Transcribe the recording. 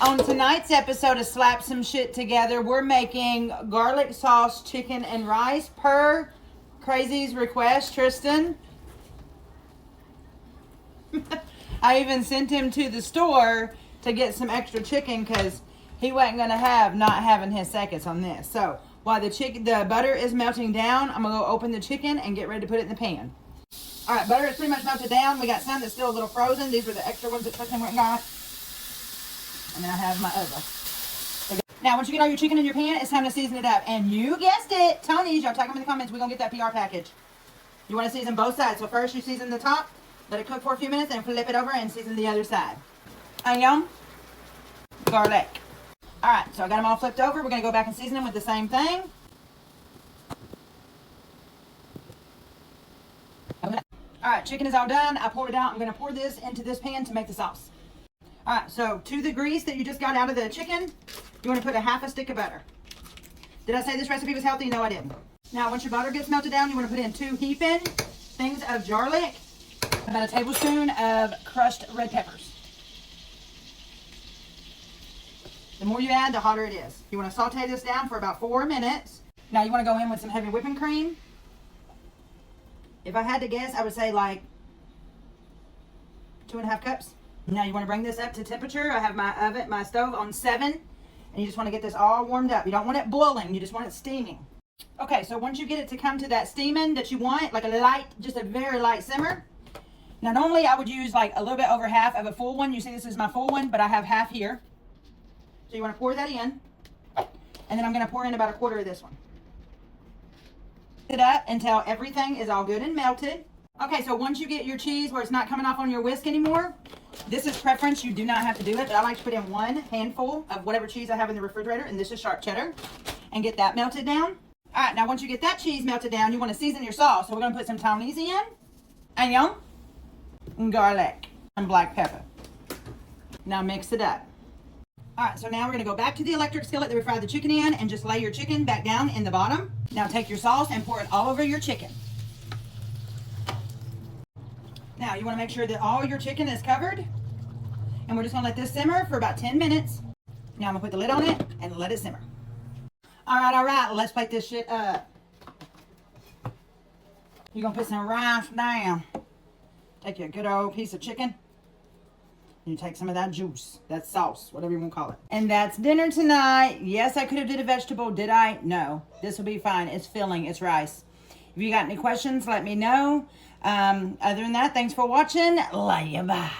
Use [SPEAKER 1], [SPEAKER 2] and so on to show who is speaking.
[SPEAKER 1] On tonight's episode of Slap Some Shit Together, we're making garlic sauce chicken and rice per Crazy's request, Tristan. I even sent him to the store to get some extra chicken because he wasn't going to have not having his seconds on this. So while the butter is melting down, I'm going to go open the chicken and get ready to put it in the pan. All right, butter is pretty much melted down. We got some that's still a little frozen. These were the extra ones that Tristan went and got. And then I have my other. Now, once you get all your chicken in your pan, it's time to season it up. And you guessed it, Tony's. Y'all type them in the comments. We're going to get that PR package. You want to season both sides. So first you season the top, let it cook for a few minutes, and flip it over and season the other side. Onion, garlic. All right, so I got them all flipped over. We're going to go back and season them with the same thing. All right, chicken is all done. I poured it out. I'm going to pour this into this pan to make the sauce. All right, so to the grease that you just got out of the chicken, you want to put a half a stick of butter. Did I say this recipe was healthy? No, I didn't. Now, once your butter gets melted down, you want to put in 2 heaping things of garlic, about a tablespoon of crushed red peppers. The more you add, the hotter it is. You want to saute this down for about 4 minutes. Now, you want to go in with some heavy whipping cream. If I had to guess, I would say like 2.5 cups. Now you want to bring this up to temperature. I have my stove on 7, and you just want to get this all warmed up. You don't want it boiling, you just want it steaming. Okay, so once you get it to come to that steaming that you want, like a light, just a very light simmer. Now normally I would use like a little bit over half of a full one. You see this is my full one, but I have half here. So you want to pour that in, and then I'm going to pour in about 1/4 of this one. It up until everything is all good and melted. Okay, so once you get your cheese where it's not coming off on your whisk anymore, this is preference. You do not have to do it, but I like to put in 1 handful of whatever cheese I have in the refrigerator, and this is sharp cheddar, and get that melted down. All right, now once you get that cheese melted down, you want to season your sauce. So we're going to put some Tony's in, onion, and garlic, and black pepper. Now mix it up. All right, so now we're going to go back to the electric skillet that we fried the chicken in and just lay your chicken back down in the bottom. Now take your sauce and pour it all over your chicken. Now you want to make sure that all your chicken is covered, and we're just going to let this simmer for about 10 minutes. Now I'm going to put the lid on it and let it simmer. All right, let's plate this shit up. You're going to put some rice down. Take your good old piece of chicken. You take some of that juice, that sauce, whatever you want to call it. And that's dinner tonight. Yes, I could have did a vegetable. Did I? No. This will be fine. It's filling. It's rice. If you got any questions, let me know. Other than that, thanks for watching. Love you. Bye.